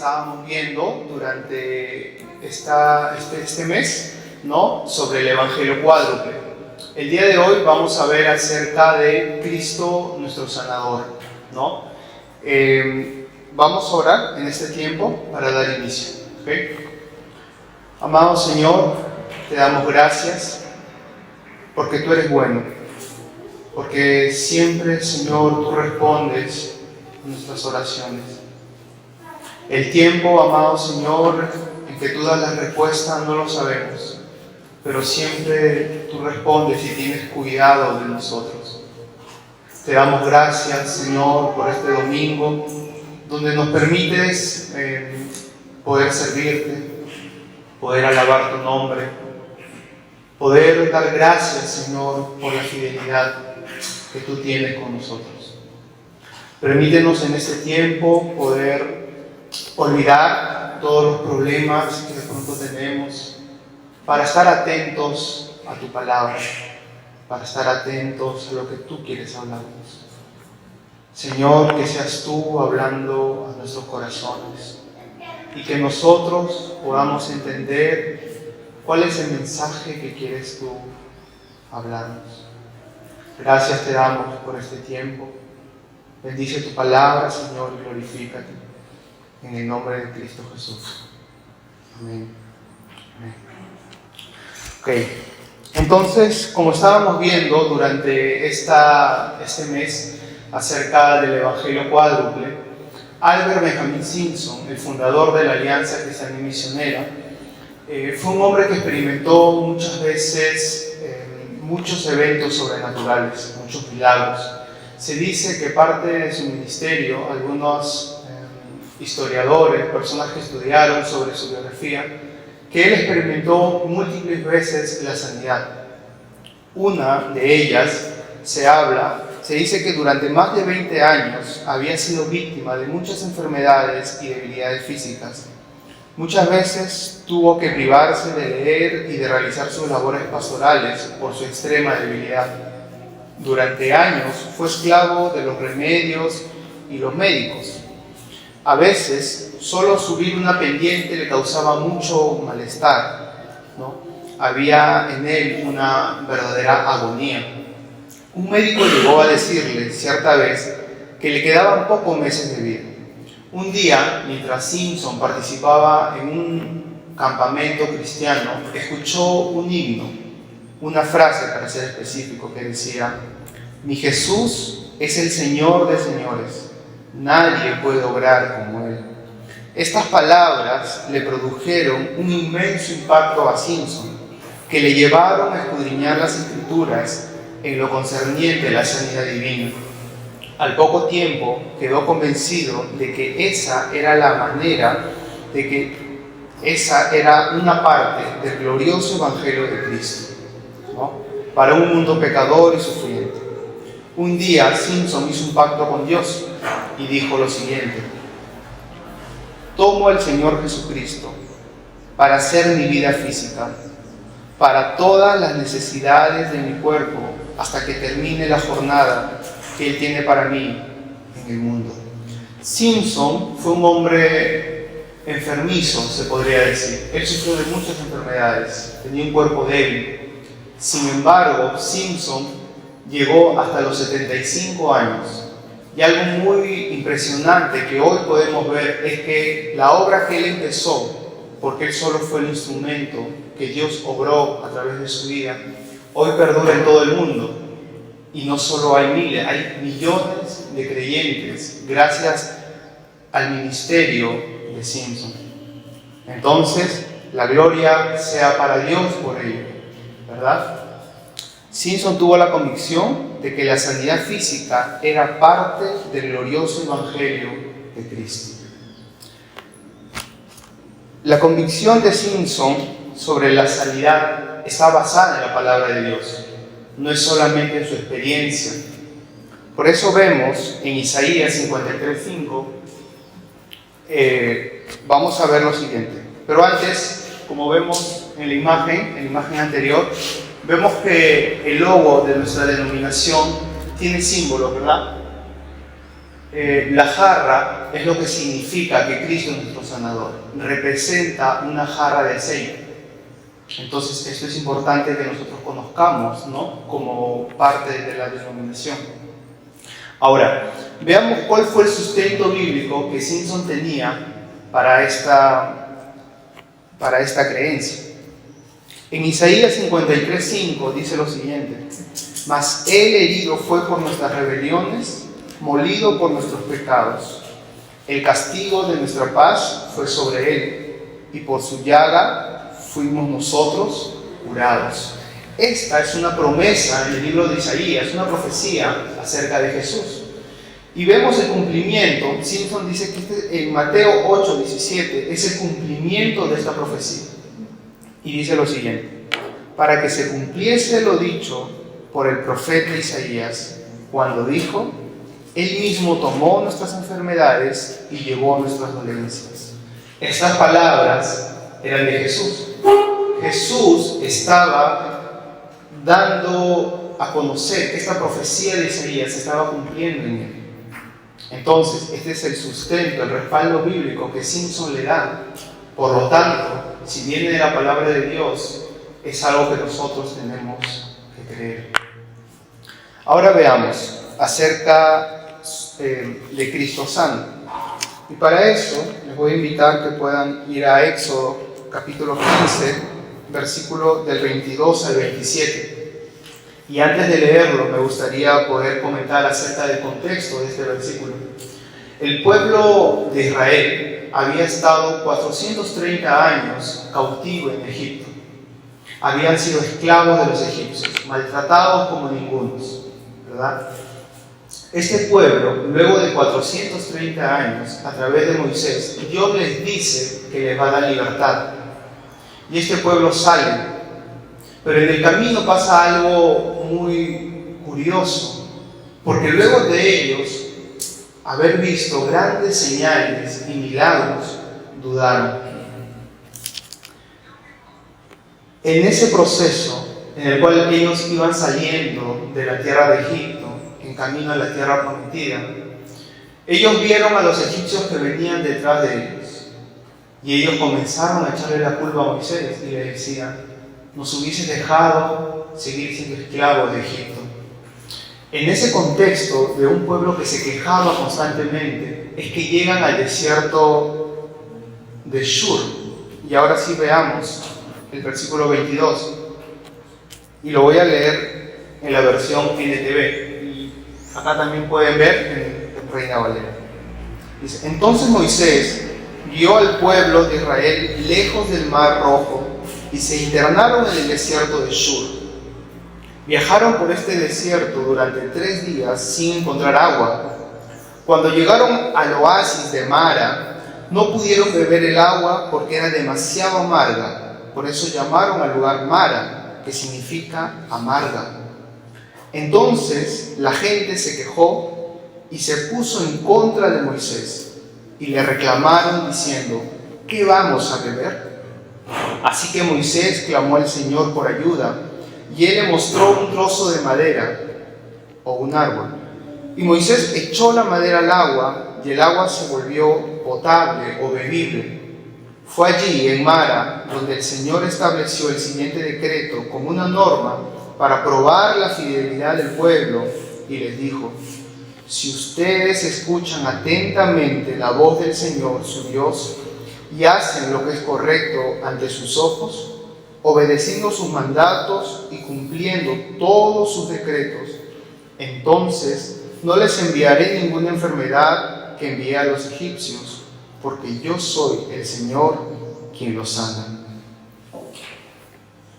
estábamos viendo durante este mes, ¿no?, sobre el Evangelio cuádruple. El día de hoy vamos a ver acerca de Cristo nuestro sanador, ¿no? Vamos a orar en este tiempo para dar inicio, ¿okay? Amado Señor, te damos gracias porque tú eres bueno, porque siempre, Señor, tú respondes a nuestras oraciones. El tiempo, amado Señor, en que tú das la respuesta no lo sabemos, pero siempre tú respondes y tienes cuidado de nosotros. Te damos gracias, Señor, por este domingo, donde nos permites poder servirte, poder alabar tu nombre, poder dar gracias, Señor, por la fidelidad que tú tienes con nosotros. Permítenos en este tiempo poder olvidar todos los problemas que de pronto tenemos, para estar atentos a tu palabra, para estar atentos a lo que tú quieres hablarnos. Señor, que seas tú hablando a nuestros corazones y que nosotros podamos entender cuál es el mensaje que quieres tú hablarnos. Gracias te damos por este tiempo. Bendice tu palabra, Señor, y glorifícate. En el nombre de Cristo Jesús. Amén. Amén. Ok. Entonces, como estábamos viendo durante este mes acerca del Evangelio cuádruple, Albert Benjamin Simpson, el fundador de la Alianza Cristiana y Misionera, fue un hombre que experimentó muchas veces muchos eventos sobrenaturales, muchos milagros. Se dice que parte de su ministerio, algunos historiadores, personas que estudiaron sobre su biografía, que él experimentó múltiples veces la sanidad. Una de ellas se dice que durante más de 20 años había sido víctima de muchas enfermedades y debilidades físicas. Muchas veces tuvo que privarse de leer y de realizar sus labores pastorales por su extrema debilidad. Durante años fue esclavo de los remedios y los médicos. A veces, solo subir una pendiente le causaba mucho malestar, ¿no? Había en él una verdadera agonía. Un médico llegó a decirle cierta vez que le quedaban pocos meses de vida. Un día, mientras Simpson participaba en un campamento cristiano, escuchó un himno, una frase para ser específico, que decía: «Mi Jesús es el Señor de señores. Nadie puede obrar como Él». Estas palabras le produjeron un inmenso impacto a Simpson, que le llevaron a escudriñar las Escrituras en lo concerniente a la sanidad divina. Al poco tiempo quedó convencido de que esa era la manera, de que esa era una parte del glorioso Evangelio de Cristo, ¿no?, para un mundo pecador y sufriente. Un día Simpson hizo un pacto con Dios y dijo lo siguiente: «Tomo al Señor Jesucristo para hacer mi vida física, para todas las necesidades de mi cuerpo, hasta que termine la jornada que Él tiene para mí en el mundo». Simpson fue un hombre enfermizo, se podría decir. Él sufrió de muchas enfermedades, tenía un cuerpo débil. Sin embargo, Simpson llegó hasta los 75 años. Y algo muy impresionante que hoy podemos ver es que la obra que él empezó, porque él solo fue el instrumento que Dios obró a través de su vida, hoy perdura en todo el mundo. Y no solo hay miles, hay millones de creyentes gracias al ministerio de Simpson. Entonces, la gloria sea para Dios por ello, ¿verdad? Simpson tuvo la convicción de que la sanidad física era parte del glorioso Evangelio de Cristo. La convicción de Simpson sobre la sanidad está basada en la palabra de Dios, no es solamente en su experiencia. Por eso vemos en Isaías 53:5, vamos a ver lo siguiente. Pero antes, como vemos en la imagen anterior, vemos que el logo de nuestra denominación tiene símbolos, ¿verdad? La jarra es lo que significa que Cristo es nuestro sanador. Representa una jarra de aceite. Entonces, esto es importante que nosotros conozcamos, ¿no?, como parte de la denominación. Ahora, veamos cuál fue el sustento bíblico que Simpson tenía para esta creencia. En Isaías 53:5 dice lo siguiente: mas él herido fue por nuestras rebeliones, molido por nuestros pecados. El castigo de nuestra paz fue sobre él, y por su llaga fuimos nosotros curados. Esta es una promesa en el libro de Isaías, una profecía acerca de Jesús. Y vemos el cumplimiento. Simpson dice que en Mateo 8:17 es el cumplimiento de esta profecía. Y dice lo siguiente: para que se cumpliese lo dicho por el profeta Isaías, cuando dijo: él mismo tomó nuestras enfermedades y llevó nuestras dolencias. Estas palabras eran de Jesús. Jesús estaba dando a conocer que esta profecía de Isaías se estaba cumpliendo en él. Entonces, este es el sustento, el respaldo bíblico que Simpson le da. Por lo tanto, si viene de la palabra de Dios, es algo que nosotros tenemos que creer. Ahora veamos acerca de Cristo Santo. Y para eso les voy a invitar que puedan ir a Éxodo capítulo 15, versículo del 22 al 27. Y antes de leerlo, me gustaría poder comentar acerca del contexto de este versículo. El pueblo de Israel había estado 430 años cautivo en Egipto. Habían sido esclavos de los egipcios, maltratados como ningunos, ¿verdad? Este pueblo, luego de 430 años, a través de Moisés, Dios les dice que les va a dar libertad. Y este pueblo sale. Pero en el camino pasa algo muy curioso, porque luego de ellos haber visto grandes señales y milagros, dudaron. En ese proceso en el cual ellos iban saliendo de la tierra de Egipto, en camino a la tierra prometida, ellos vieron a los egipcios que venían detrás de ellos, y ellos comenzaron a echarle la culpa a Moisés y le decían: nos hubieses dejado seguir siendo esclavos de Egipto. En ese contexto de un pueblo que se quejaba constantemente, es que llegan al desierto de Shur. Y ahora sí veamos el versículo 22. Y lo voy a leer en la versión NTV. Y acá también pueden ver en Reina Valera. Dice: entonces Moisés guió al pueblo de Israel lejos del Mar Rojo y se internaron en el desierto de Shur. Viajaron por este desierto durante 3 días sin encontrar agua. Cuando llegaron al oasis de Mara, no pudieron beber el agua porque era demasiado amarga. Por eso llamaron al lugar Mara, que significa amarga. Entonces la gente se quejó y se puso en contra de Moisés y le reclamaron diciendo: ¿qué vamos a beber? Así que Moisés clamó al Señor por ayuda, y él le mostró un trozo de madera o un árbol. Y Moisés echó la madera al agua, y el agua se volvió potable o bebible. Fue allí, en Mara, donde el Señor estableció el siguiente decreto como una norma para probar la fidelidad del pueblo, y les dijo: si ustedes escuchan atentamente la voz del Señor, su Dios, y hacen lo que es correcto ante sus ojos, obedeciendo sus mandatos y cumpliendo todos sus decretos, entonces no les enviaré ninguna enfermedad que envié a los egipcios, porque yo soy el Señor quien los sana.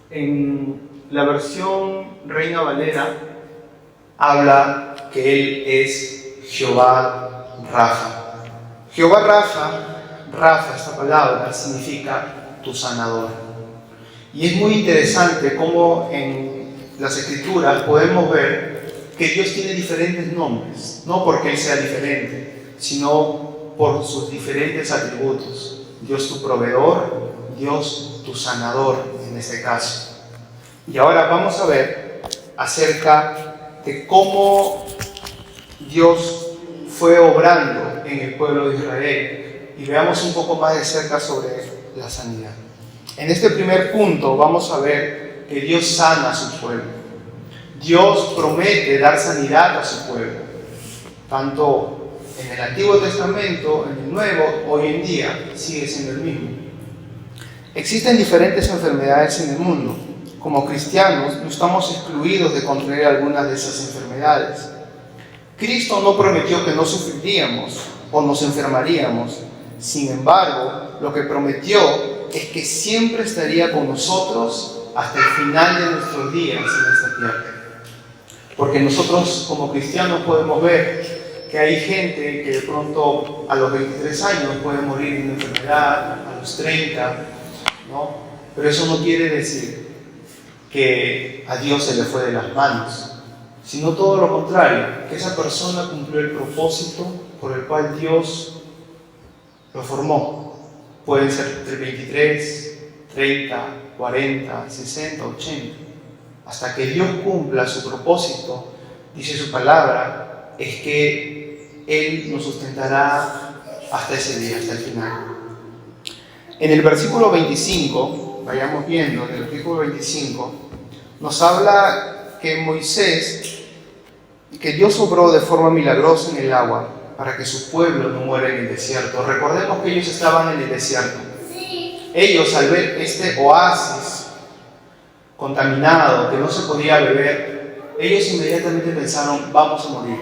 En la versión Reina Valera habla que Él es Jehová Rafa. Jehová Rafa, esta palabra significa tu sanador. Y es muy interesante cómo en las Escrituras podemos ver que Dios tiene diferentes nombres, no porque Él sea diferente, sino por sus diferentes atributos. Dios tu proveedor, Dios tu sanador en este caso. Y ahora vamos a ver acerca de cómo Dios fue obrando en el pueblo de Israel. Y veamos un poco más de cerca sobre la sanidad. En este primer punto vamos a ver que Dios sana a su pueblo. Dios promete dar sanidad a su pueblo, tanto en el Antiguo Testamento, en el Nuevo, hoy en día sigue siendo el mismo. Existen diferentes enfermedades en el mundo. Como cristianos no estamos excluidos de contraer algunas de esas enfermedades. Cristo no prometió que no sufriríamos o nos enfermaríamos. Sin embargo, lo que prometió es que siempre estaría con nosotros hasta el final de nuestros días en esta tierra. Porque nosotros como cristianos podemos ver que hay gente que de pronto a los 23 años puede morir de una enfermedad, a los 30, ¿no? Pero eso no quiere decir que a Dios se le fue de las manos, sino todo lo contrario, que esa persona cumplió el propósito por el cual Dios lo formó. Pueden ser entre 23, 30, 40, 60, 80. Hasta que Dios cumpla su propósito, dice su palabra, es que Él nos sustentará hasta ese día, hasta el final. En el versículo 25, vayamos viendo, en el versículo 25, nos habla que que Dios obró de forma milagrosa en el agua para que su pueblo no muera en el desierto. Recordemos que ellos estaban en el desierto. Ellos, al ver este oasis contaminado, que no se podía beber, ellos inmediatamente pensaron, vamos a morir.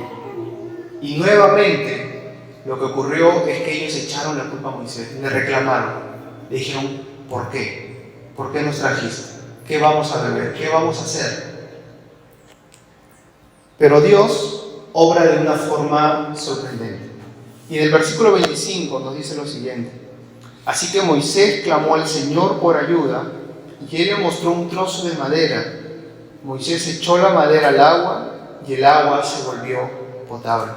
Y nuevamente lo que ocurrió es que ellos echaron la culpa a Moisés, le reclamaron, le dijeron, ¿por qué? ¿Por qué nos trajiste? ¿Qué vamos a beber? ¿Qué vamos a hacer? Pero Dios obra de una forma sorprendente. Y en el versículo 25 nos dice lo siguiente: así que Moisés clamó al Señor por ayuda, y Él le mostró un trozo de madera. Moisés echó la madera al agua, y el agua se volvió potable.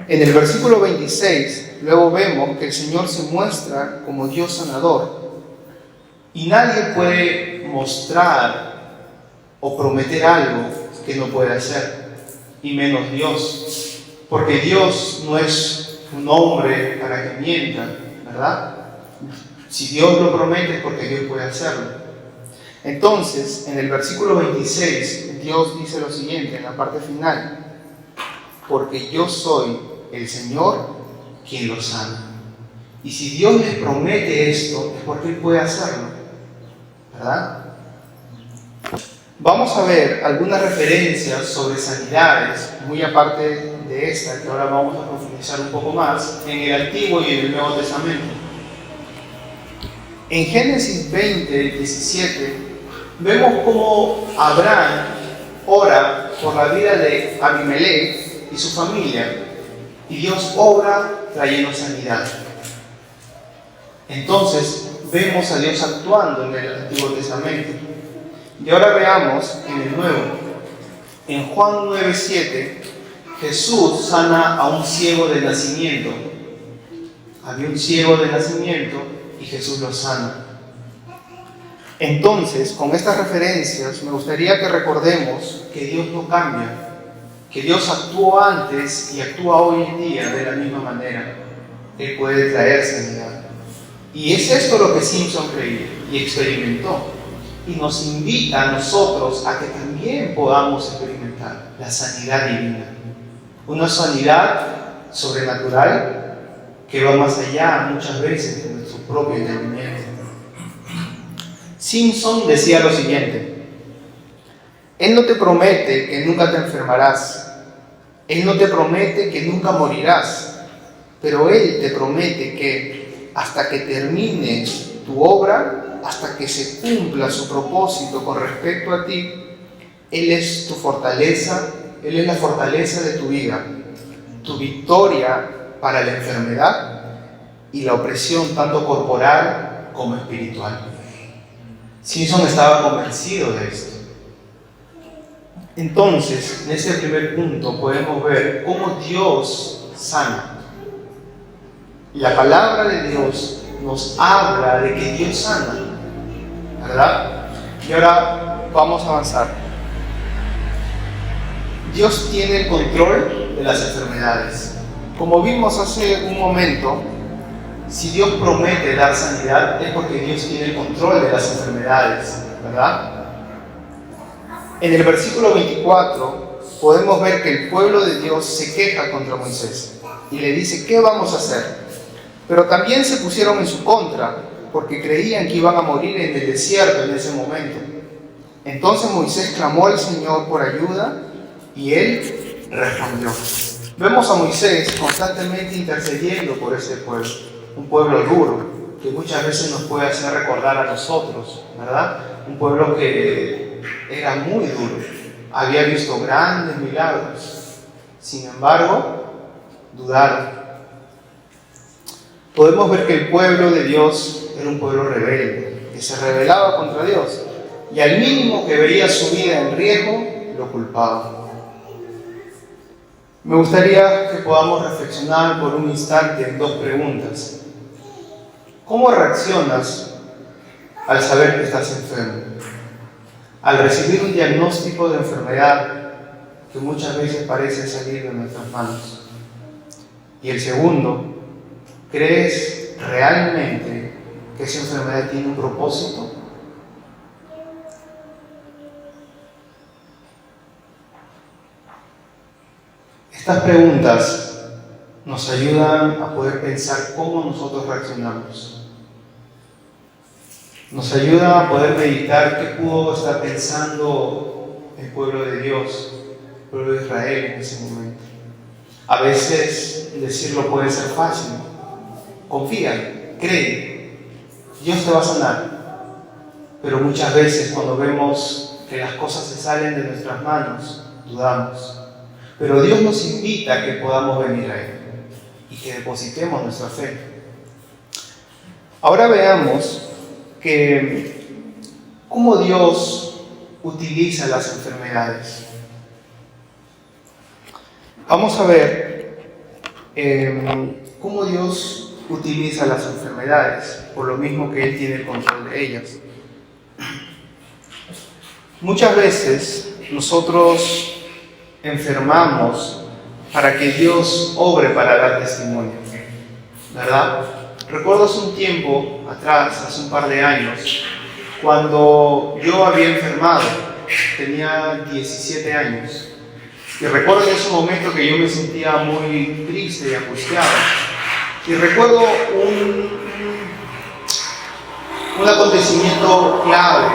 En el versículo 26, luego vemos que el Señor se muestra como Dios sanador. Y nadie puede mostrar o prometer algo que no puede hacer, y menos Dios, porque Dios no es un hombre para que mienta, ¿verdad? Si Dios lo promete es porque Dios puede hacerlo. Entonces, en el versículo 26, Dios dice lo siguiente, en la parte final: porque yo soy el Señor quien lo sana. Y si Dios les promete esto, es porque Él puede hacerlo, ¿verdad? Vamos a ver algunas referencias sobre sanidades, muy aparte de esta, que ahora vamos a profundizar un poco más, en el Antiguo y en el Nuevo Testamento. En Génesis 20, 17, vemos cómo Abraham ora por la vida de Abimelech y su familia, y Dios obra trayendo sanidad. Entonces, vemos a Dios actuando en el Antiguo Testamento. Y ahora veamos en el Nuevo. En Juan 9:7, Jesús sana a un ciego de nacimiento. Había un ciego de nacimiento y Jesús lo sana. Entonces, con estas referencias, me gustaría que recordemos que Dios no cambia, que Dios actuó antes y actúa hoy en día de la misma manera. Él puede traer sanidad. Y es esto lo que Simpson creyó y experimentó. Y nos invita a nosotros a que también podamos experimentar la sanidad divina. Una sanidad sobrenatural que va más allá muchas veces de nuestro propio entendimiento. Simpson decía lo siguiente: Él no te promete que nunca te enfermarás. Él no te promete que nunca morirás. Pero Él te promete que hasta que termine tu obra, hasta que se cumpla su propósito con respecto a ti, Él es tu fortaleza, Él es la fortaleza de tu vida, tu victoria para la enfermedad y la opresión tanto corporal como espiritual. Simpson estaba convencido de esto. Entonces, en este primer punto podemos ver cómo Dios sana. La palabra de Dios nos habla de que Dios sana, ¿verdad? Y ahora vamos a avanzar. Dios tiene el control de las enfermedades. Como vimos hace un momento, si Dios promete dar sanidad es porque Dios tiene el control de las enfermedades, ¿verdad? En el versículo 24 podemos ver que el pueblo de Dios se queja contra Moisés y le dice: ¿qué vamos a hacer? Pero también se pusieron en su contra porque creían que iban a morir en el desierto en ese momento. Entonces Moisés clamó al Señor por ayuda y Él respondió. Vemos a Moisés constantemente intercediendo por este pueblo, un pueblo duro, que muchas veces nos puede hacer recordar a nosotros, ¿verdad? Un pueblo que era muy duro, había visto grandes milagros, sin embargo, dudaron. Podemos ver que el pueblo de Dios era un pueblo rebelde, que se rebelaba contra Dios, y al mínimo que veía su vida en riesgo, lo culpaba. Me gustaría que podamos reflexionar por un instante en dos preguntas. ¿Cómo reaccionas al saber que estás enfermo? Al recibir un diagnóstico de enfermedad que muchas veces parece salir de nuestras manos. Y el segundo, ¿crees realmente que esa enfermedad tiene un propósito? Estas preguntas nos ayudan a poder pensar cómo nosotros reaccionamos. Nos ayuda a poder meditar qué pudo estar pensando el pueblo de Dios, el pueblo de Israel en ese momento. A veces decirlo puede ser fácil. Confía, cree, Dios te va a sanar. Pero muchas veces cuando vemos que las cosas se salen de nuestras manos, dudamos. Pero Dios nos invita a que podamos venir a Él y que depositemos nuestra fe. Ahora veamos cómo Dios utiliza las enfermedades. Vamos a ver cómo Dios utiliza las enfermedades, por lo mismo que Él tiene el control de ellas. Muchas veces nosotros enfermamos para que Dios obre para dar testimonio, ¿verdad? Recuerdo hace un tiempo atrás, hace un par de años, cuando yo había enfermado, tenía 17 años, y recuerdo en ese momento que yo me sentía muy triste y angustiado, y recuerdo un acontecimiento clave,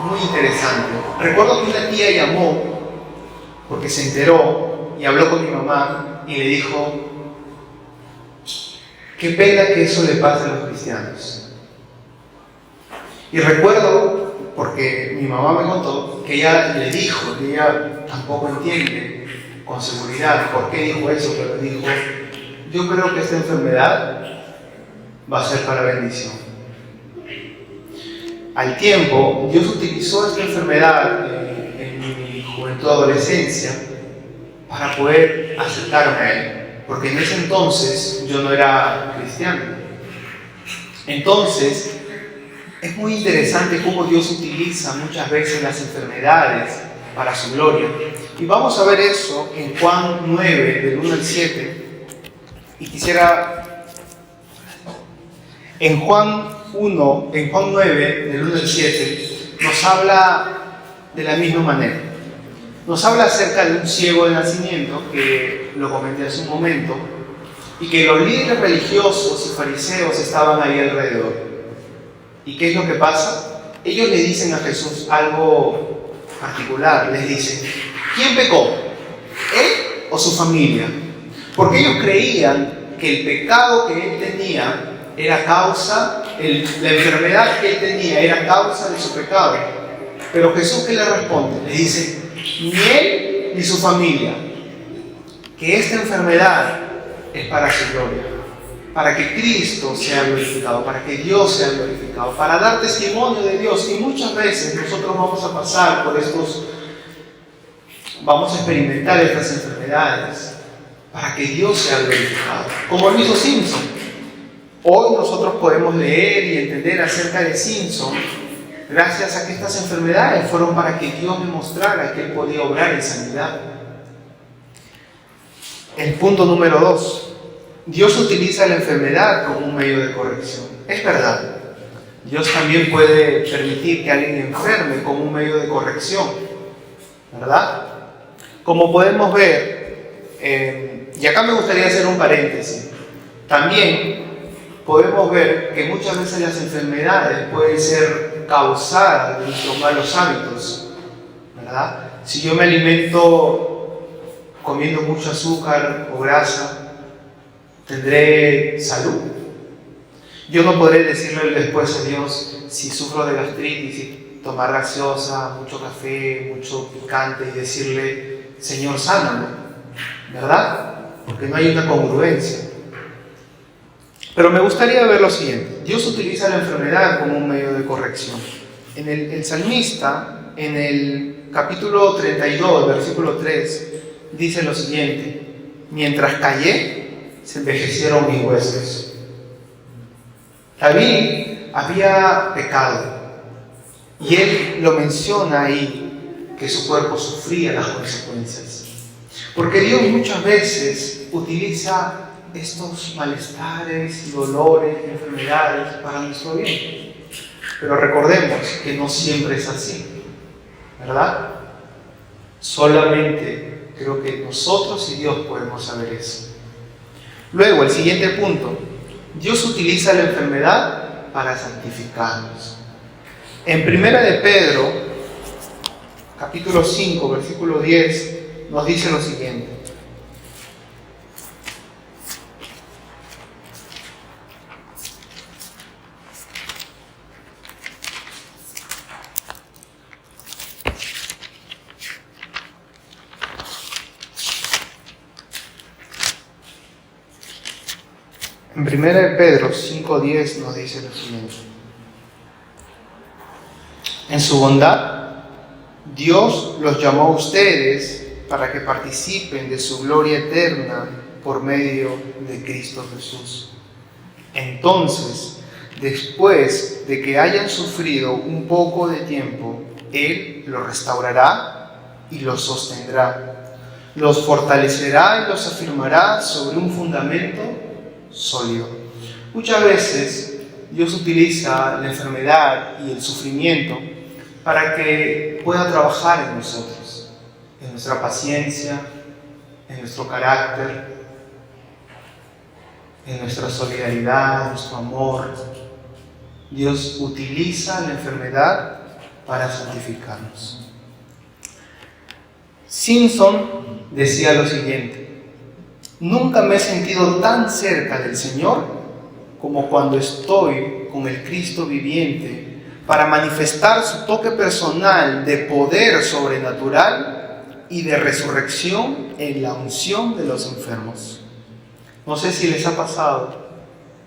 muy interesante. Recuerdo que una tía llamó porque se enteró y habló con mi mamá y le dijo: qué pena que eso le pase a los cristianos. Y recuerdo, porque mi mamá me contó, que ella le dijo, que ella tampoco entiende con seguridad por qué dijo eso, pero dijo: yo creo que esta enfermedad va a ser para bendición. Al tiempo, Dios utilizó esta enfermedad en mi juventud, adolescencia, para poder acercarme a Él, porque en ese entonces yo no era cristiano. Entonces, es muy interesante cómo Dios utiliza muchas veces las enfermedades para su gloria. Y vamos a ver eso en Juan 9, del 1 al 7. Y quisiera, en Juan 9, del 1 al 7, nos habla de la misma manera. Nos habla acerca de un ciego de nacimiento, que lo comenté hace un momento, y que los líderes religiosos y fariseos estaban ahí alrededor. ¿Y qué es lo que pasa? Ellos le dicen a Jesús algo particular. Les dicen: ¿quién pecó? ¿Él o su familia? Porque ellos creían que el pecado que él tenía era causa, la enfermedad que él tenía era causa de su pecado. Pero Jesús, ¿qué le responde? Le dice: ni él ni su familia, que esta enfermedad es para su gloria, para que Cristo sea glorificado, para que Dios sea glorificado, para dar testimonio de Dios. Y muchas veces nosotros vamos a pasar por vamos a experimentar estas enfermedades para que Dios sea glorificado, como lo hizo Simpson. Hoy nosotros podemos leer y entender acerca de Simpson gracias a que estas enfermedades fueron para que Dios demostrara que Él podía obrar en sanidad. El punto número 2. Dios utiliza la enfermedad como un medio de corrección. Es verdad. Dios también puede permitir que alguien enferme como un medio de corrección. ¿Verdad? Como podemos ver, y acá me gustaría hacer un paréntesis, también podemos ver que muchas veces las enfermedades pueden ser causadas de nuestros malos hábitos, ¿verdad? Si yo me alimento comiendo mucho azúcar o grasa, ¿tendré salud? Yo no podré decirle después a Dios si sufro de gastritis y tomar gaseosa, mucho café, mucho picante y decirle, Señor, sáname, ¿verdad? Porque no hay una congruencia. Pero me gustaría ver lo siguiente. Dios utiliza la enfermedad como un medio de corrección. El salmista, en el capítulo 32, versículo 3, dice lo siguiente: mientras callé, se envejecieron mis huesos. David había pecado y él lo menciona ahí, que su cuerpo sufría las consecuencias. Porque Dios muchas veces utiliza estos malestares y dolores y enfermedades para nuestro bien. Pero recordemos que no siempre es así, ¿verdad? Solamente creo que nosotros y Dios podemos saber eso. Luego, el siguiente punto. Dios utiliza la enfermedad para santificarnos. En 1 de Pedro, capítulo 5, versículo 10, nos dice lo siguiente: en 1 de Pedro 5:10 nos dice lo siguiente: en su bondad, Dios los llamó a ustedes para que participen de su gloria eterna por medio de Cristo Jesús. Entonces, después de que hayan sufrido un poco de tiempo, Él los restaurará y los sostendrá, los fortalecerá y los afirmará sobre un fundamento sólido. Muchas veces Dios utiliza la enfermedad y el sufrimiento para que pueda trabajar en nosotros, en nuestra paciencia, en nuestro carácter, en nuestra solidaridad, en nuestro amor. Dios utiliza la enfermedad para santificarnos. Simpson decía lo siguiente: nunca me he sentido tan cerca del Señor como cuando estoy con el Cristo viviente para manifestar su toque personal de poder sobrenatural y de resurrección en la unción de los enfermos. No sé si les ha pasado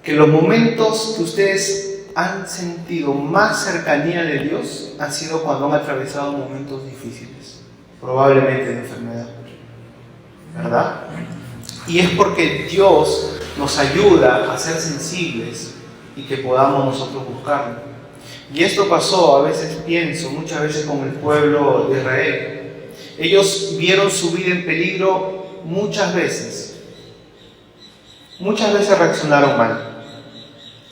que los momentos que ustedes han sentido más cercanía de Dios han sido cuando han atravesado momentos difíciles, probablemente de enfermedad, ¿verdad? Y es porque Dios nos ayuda a ser sensibles y que podamos nosotros buscarlo. Y esto pasó, a veces pienso, muchas veces con el pueblo de Israel. Ellos vieron su vida en peligro muchas veces. Muchas veces reaccionaron mal,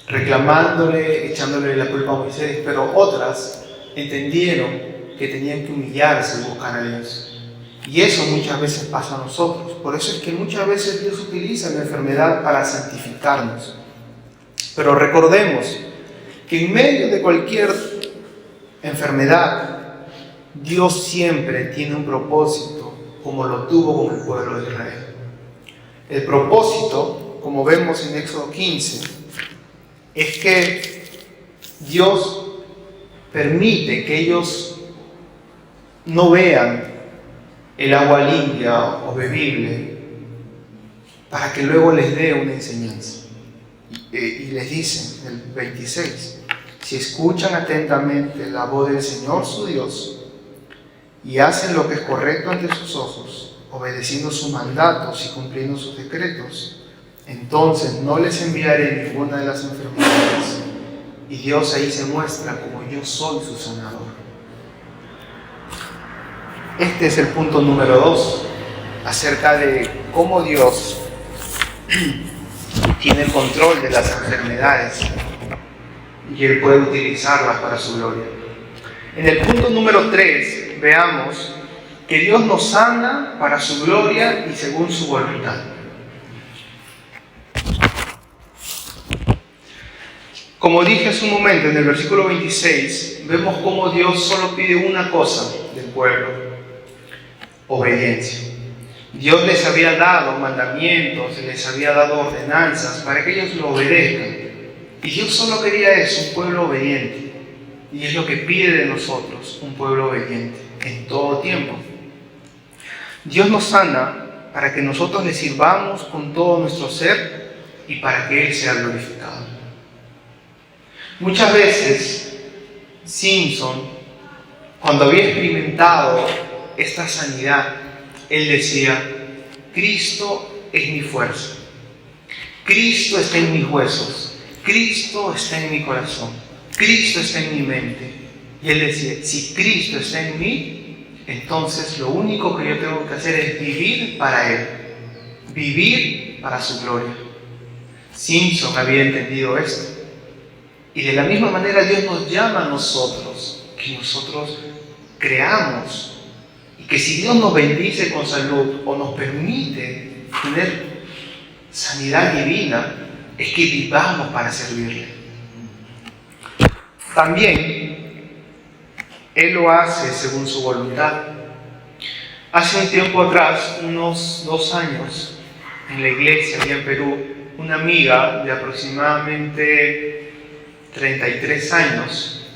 reclamándole, echándole la culpa a Moisés, pero otras entendieron que tenían que humillarse y buscar a Dios. Y eso muchas veces pasa a nosotros. Por eso es que muchas veces Dios utiliza la enfermedad para santificarnos. Pero recordemos que en medio de cualquier enfermedad, Dios siempre tiene un propósito, como lo tuvo con el pueblo de Israel. El propósito, como vemos en Éxodo 15, es que Dios permite que ellos no vean el agua limpia o bebible para que luego les dé una enseñanza. Y les dice en el 26: si escuchan atentamente la voz del Señor su Dios y hacen lo que es correcto ante sus ojos, obedeciendo sus mandatos y cumpliendo sus decretos, entonces no les enviaré ninguna de las enfermedades, y Dios ahí se muestra como yo soy su sanador. Este es el punto número 2. acerca de cómo Dios tiene el control de las enfermedades y Él puede utilizarlas para su gloria. En el punto número 3, veamos que Dios nos sana para su gloria y según su voluntad. Como dije hace un momento, en el versículo 26, vemos cómo Dios solo pide una cosa del pueblo: obediencia. Dios les había dado mandamientos, les había dado ordenanzas para que ellos lo obedezcan. Y Dios solo quería eso, un pueblo obediente. Y es lo que pide de nosotros, un pueblo obediente, en todo tiempo. Dios nos sana para que nosotros le sirvamos con todo nuestro ser y para que Él sea glorificado. Muchas veces, Simpson, cuando había experimentado esta sanidad, él decía: Cristo es mi fuerza, Cristo está en mis huesos, Cristo está en mi corazón, Cristo está en mi mente. Y él decía: si Cristo está en mí, entonces lo único que yo tengo que hacer es vivir para Él, vivir para su gloria. Simpson había entendido esto. Y de la misma manera Dios nos llama a nosotros, que nosotros creamos, y que si Dios nos bendice con salud o nos permite tener sanidad divina, es que vivamos para servirle. También Él lo hace según su voluntad. Hace un tiempo atrás, unos 2 años, en la iglesia allá en Perú, una amiga de aproximadamente 33 años,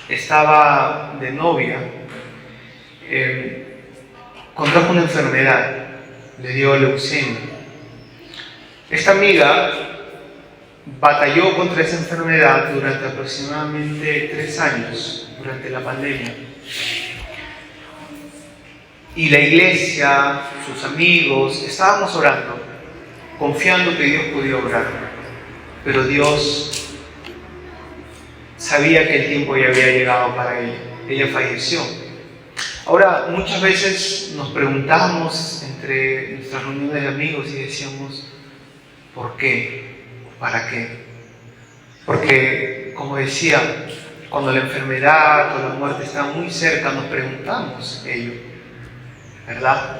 estaba de novia, contrajo una enfermedad, le dio leucemia. Esta amiga batalló contra esa enfermedad durante aproximadamente 3 años, durante la pandemia. Y la iglesia, sus amigos, estábamos orando, confiando que Dios podía obrar. Pero Dios sabía que el tiempo ya había llegado para ella. Ella falleció. Ahora, muchas veces nos preguntamos entre nuestras reuniones de amigos y decíamos: ¿por qué? ¿Para qué? Porque, como decía, cuando la enfermedad o la muerte está muy cerca, nos preguntamos ello, ¿verdad?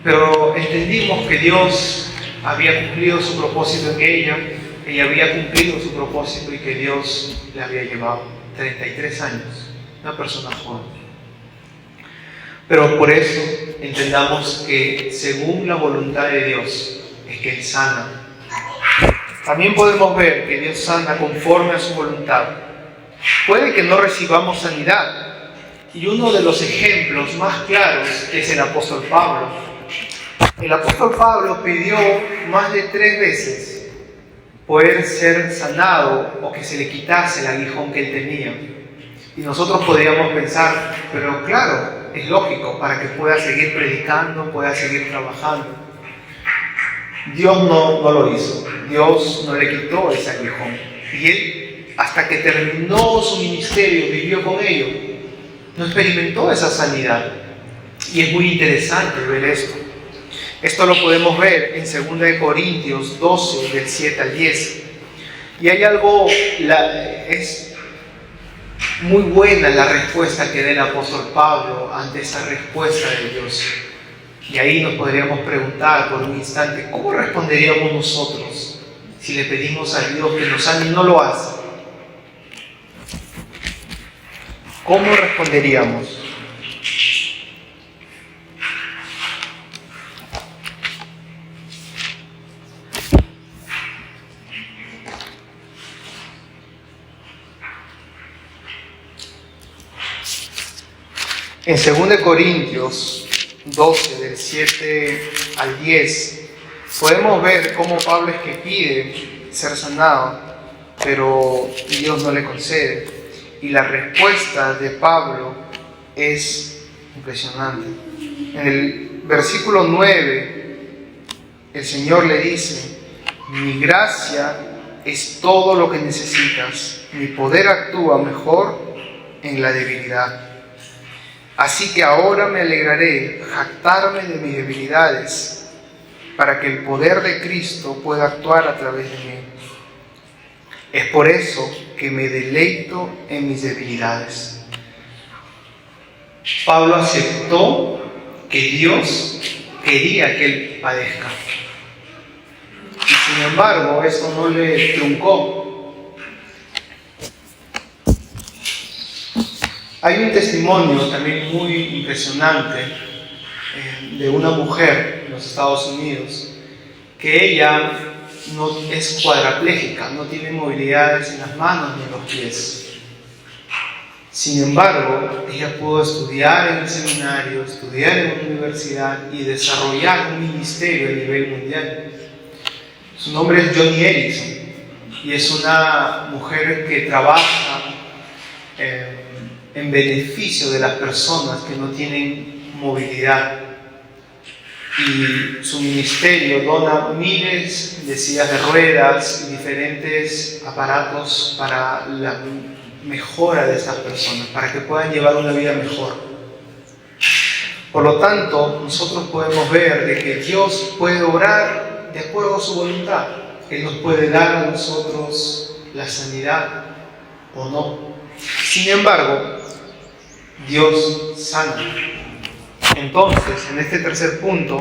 Pero entendimos que Dios había cumplido su propósito en ella había cumplido su propósito y que Dios le había llevado 33 años, una persona joven. Pero por eso entendamos que según la voluntad de Dios es que Él sana. También podemos ver que Dios sana conforme a su voluntad. Puede que no recibamos sanidad, y uno de los ejemplos más claros es el apóstol Pablo. El apóstol Pablo pidió más de 3 veces poder ser sanado o que se le quitase el aguijón que él tenía. Y nosotros podríamos pensar: pero claro, es lógico, para que pueda seguir predicando, pueda seguir trabajando. Dios no lo hizo. Dios no le quitó ese aguijón. Y él, hasta que terminó su ministerio, vivió con ello, no experimentó esa sanidad. Y es muy interesante ver esto. Esto lo podemos ver en 2 Corintios 12, del 7 al 10. Y hay algo, es muy buena la respuesta que da el apóstol Pablo ante esa respuesta de Dios. Y ahí nos podríamos preguntar por un instante: ¿cómo responderíamos nosotros si le pedimos a Dios que nos sane y no lo hace? ¿Cómo responderíamos? En 2 Corintios 12, del 7 al 10, podemos ver cómo Pablo es que pide ser sanado, pero Dios no le concede. Y la respuesta de Pablo es impresionante. En el versículo 9, el Señor le dice: mi gracia es todo lo que necesitas, mi poder actúa mejor en la debilidad. Así que ahora me alegraré jactarme de mis debilidades, para que el poder de Cristo pueda actuar a través de mí. Es por eso que me deleito en mis debilidades. Pablo aceptó que Dios quería que él padezca. Y sin embargo, eso no le truncó. Hay un testimonio también muy impresionante de una mujer en los Estados Unidos, que ella no es cuadraplégica, no tiene movilidades en las manos ni en los pies. Sin embargo, ella pudo estudiar en el seminario, estudiar en una universidad y desarrollar un ministerio a nivel mundial. Su nombre es Joni Eareckson y es una mujer que trabaja en beneficio de las personas que no tienen movilidad. Y su ministerio dona miles de sillas de ruedas y diferentes aparatos para la mejora de estas personas, para que puedan llevar una vida mejor. Por lo tanto, nosotros podemos ver de que Dios puede obrar de acuerdo a su voluntad. Él nos puede dar a nosotros la sanidad o no. Sin embargo, Dios sana. Entonces, en este tercer punto,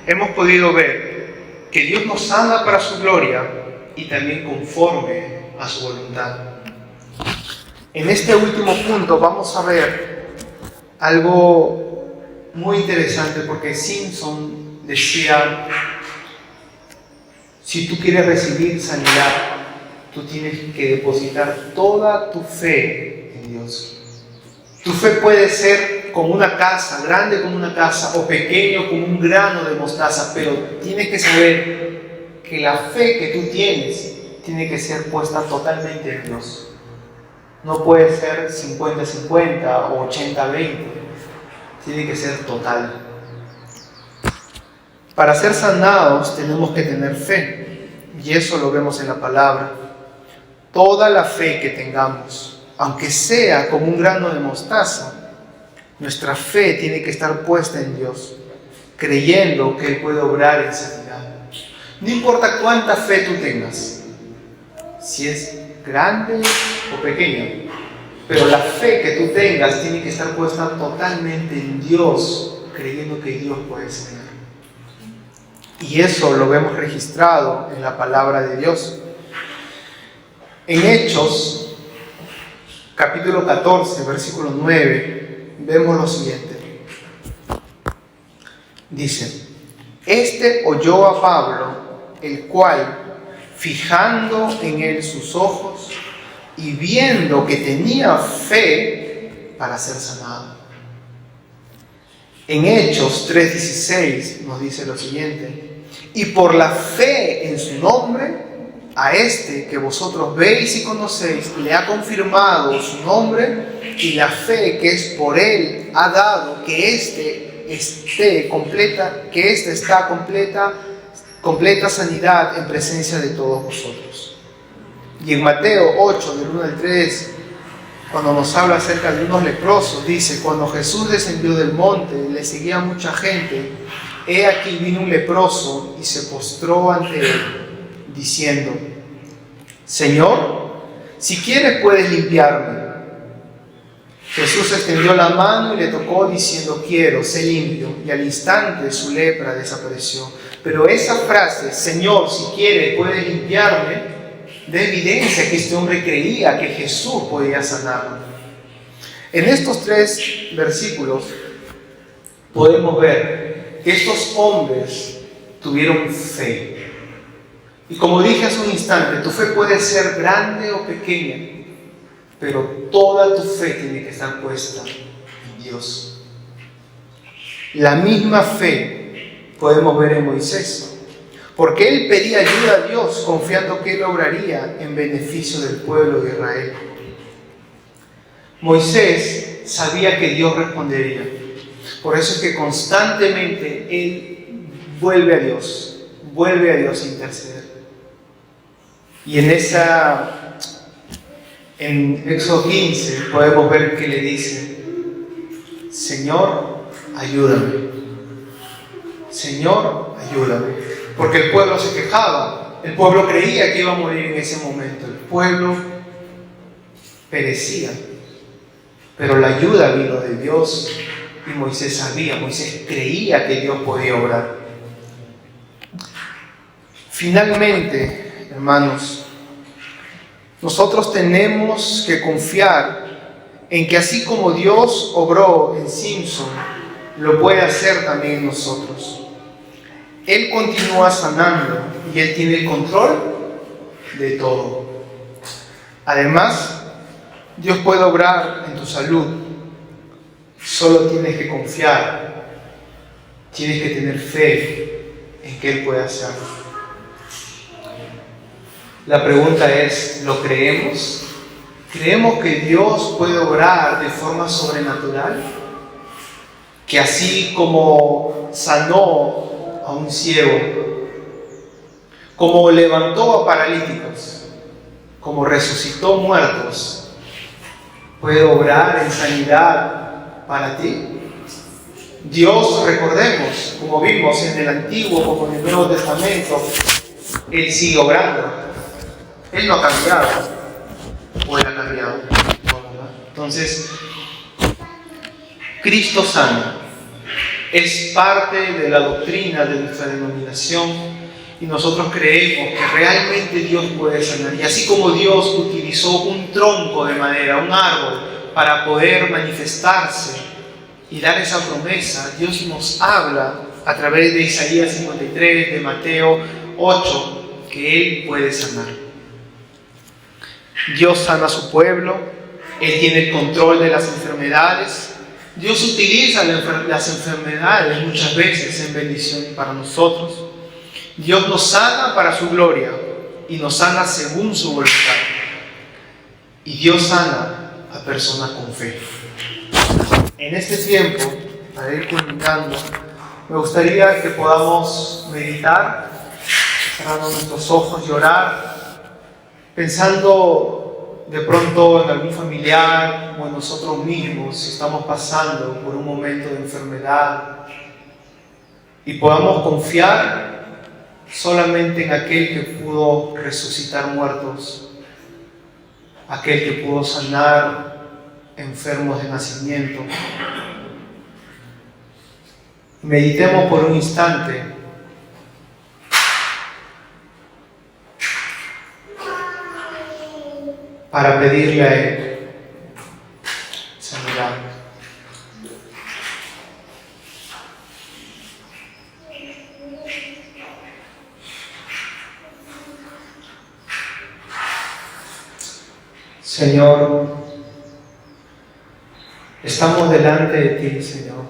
hemos podido ver que Dios nos sana para su gloria y también conforme a su voluntad. En este último punto vamos a ver algo muy interesante, porque Simpson decía: si tú quieres recibir sanidad, tú tienes que depositar toda tu fe en Dios. Tu fe puede ser como una casa, grande como una casa, o pequeño como un grano de mostaza, pero tienes que saber que la fe que tú tienes tiene que ser puesta totalmente en Dios. No puede ser 50-50 o 80-20, tiene que ser total. Para ser sanados tenemos que tener fe, y eso lo vemos en la palabra. Toda la fe que tengamos, aunque sea como un grano de mostaza, nuestra fe tiene que estar puesta en Dios, creyendo que Él puede obrar en sanidad. No importa cuánta fe tú tengas, si es grande o pequeña, pero la fe que tú tengas tiene que estar puesta totalmente en Dios, creyendo que Dios puede sanar. Y eso lo vemos registrado en la palabra de Dios. En Hechos, capítulo 14, versículo 9, vemos lo siguiente. Dice: este oyó a Pablo, el cual, fijando en él sus ojos y viendo que tenía fe para ser sanado. En Hechos 3:16 nos dice lo siguiente: y por la fe en su nombre, a este que vosotros veis y conocéis, le ha confirmado su nombre, y la fe que es por él ha dado que está completa sanidad en presencia de todos vosotros. Y en Mateo 8, del 1 al 3, cuando nos habla acerca de unos leprosos, dice: cuando Jesús descendió del monte, le seguía mucha gente, he aquí vino un leproso y se postró ante él, diciendo: Señor, si quieres puedes limpiarme. Jesús extendió la mano y le tocó, diciendo: quiero, sé limpio. Y al instante su lepra desapareció. Pero esa frase, Señor, si quieres puedes limpiarme, da evidencia que este hombre creía que Jesús podía sanarlo. En estos 3 versículos podemos ver que estos hombres tuvieron fe. Y como dije hace un instante, tu fe puede ser grande o pequeña, pero toda tu fe tiene que estar puesta en Dios. La misma fe podemos ver en Moisés, porque él pedía ayuda a Dios confiando que Él obraría en beneficio del pueblo de Israel. Moisés sabía que Dios respondería, por eso es que constantemente él vuelve a Dios a interceder. Y en Éxodo 15 podemos ver que le dice: Señor, ayúdame. Señor, ayúdame. Porque el pueblo se quejaba. El pueblo creía que iba a morir en ese momento. El pueblo perecía. Pero la ayuda vino de Dios y Moisés creía que Dios podía obrar. Finalmente, hermanos, nosotros tenemos que confiar en que así como Dios obró en Simpson, lo puede hacer también en nosotros. Él continúa sanando y Él tiene el control de todo. Además, Dios puede obrar en tu salud. Solo tienes que confiar, tienes que tener fe en que Él puede hacerlo. La pregunta es, ¿lo creemos? ¿Creemos que Dios puede obrar de forma sobrenatural? Que así como sanó a un ciego, como levantó a paralíticos, como resucitó muertos, puede obrar en sanidad para ti. Dios, recordemos, como vimos en el Antiguo como en el Nuevo Testamento, Él sigue obrando. Él no ha cambiado. ¿O Él ha cambiado? No, ¿verdad? Entonces, Cristo sana. Es parte de la doctrina de nuestra denominación y nosotros creemos que realmente Dios puede sanar. Y así como Dios utilizó un tronco de madera, un árbol, para poder manifestarse y dar esa promesa, Dios nos habla a través de Isaías 53, de Mateo 8, que Él puede sanar. Dios sana a su pueblo, Él tiene el control de las enfermedades. Dios utiliza las enfermedades muchas veces en bendición para nosotros. Dios nos sana para su gloria y nos sana según su voluntad. Y Dios sana a personas con fe. En este tiempo, para ir culminando, me gustaría que podamos meditar, cerrando nuestros ojos y orar, pensando de pronto en algún familiar o en nosotros mismos si estamos pasando por un momento de enfermedad y podamos confiar solamente en aquel que pudo resucitar muertos, aquel que pudo sanar enfermos de nacimiento. Meditemos por un instante para pedirle a Él sanidad. Señor, estamos delante de ti, Señor,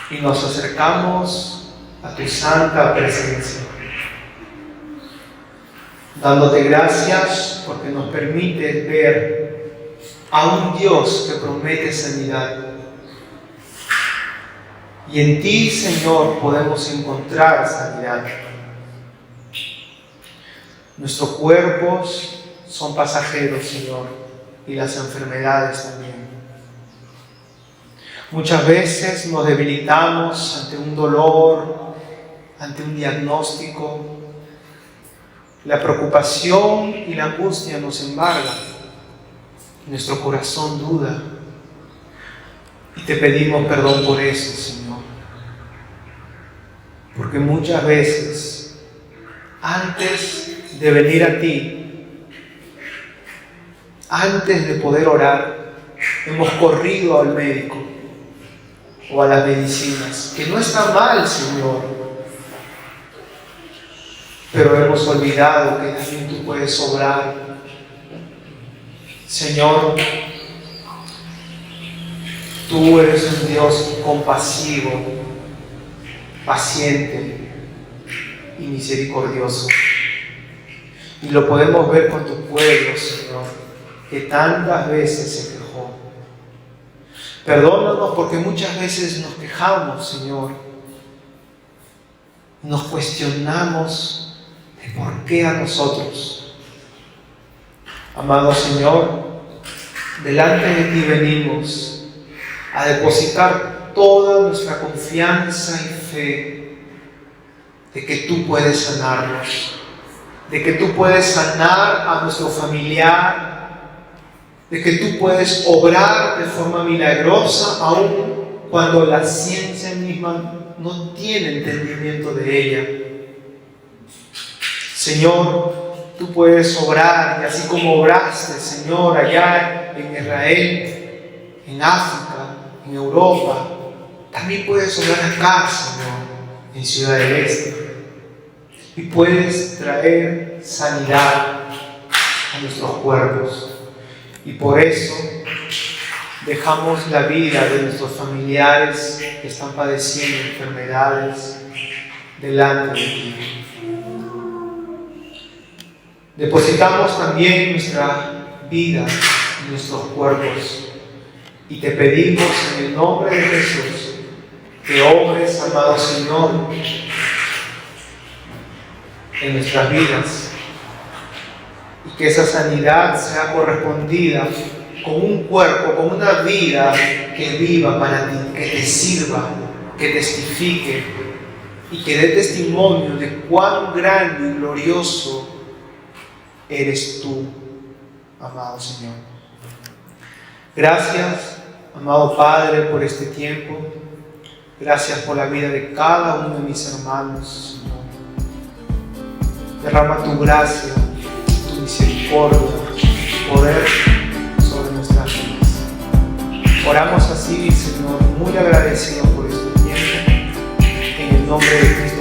y nos acercamos a tu santa presencia, dándote gracias porque nos permites ver a un Dios que promete sanidad. Y en ti, Señor, podemos encontrar sanidad. Nuestros cuerpos son pasajeros, Señor, y las enfermedades también. Muchas veces nos debilitamos ante un dolor, ante un diagnóstico. La preocupación y la angustia nos embargan. Nuestro corazón duda. Y te pedimos perdón por eso, Señor. Porque muchas veces, antes de venir a ti, antes de poder orar, hemos corrido al médico o a las medicinas, que no está mal, Señor. Pero hemos olvidado que también tú puedes obrar. Señor, tú eres un Dios compasivo, paciente y misericordioso. Y lo podemos ver con tu pueblo, Señor, que tantas veces se quejó. Perdónanos porque muchas veces nos quejamos, Señor. Nos cuestionamos de por qué a nosotros. Amado Señor, delante de ti venimos a depositar toda nuestra confianza y fe de que tú puedes sanarnos, de que tú puedes sanar a nuestro familiar, de que tú puedes obrar de forma milagrosa aún cuando la ciencia misma no tiene entendimiento de ella. Señor, tú puedes obrar, y así como obraste, Señor, allá en Israel, en África, en Europa, también puedes obrar acá, Señor, en Ciudad del Este. Y puedes traer sanidad a nuestros cuerpos. Y por eso dejamos la vida de nuestros familiares que están padeciendo enfermedades delante de ti. Depositamos también nuestra vida en nuestros cuerpos y te pedimos en el nombre de Jesús que obres, amado Señor, en nuestras vidas y que esa sanidad sea correspondida con un cuerpo, con una vida que viva para ti, que te sirva, que testifique y que dé testimonio de cuán grande y glorioso eres tú, amado Señor. Gracias, amado Padre, por este tiempo. Gracias por la vida de cada uno de mis hermanos, Señor. Derrama tu gracia, tu misericordia, tu poder sobre nuestras vidas. Oramos así, Señor, muy agradecidos por este tiempo. En el nombre de Cristo.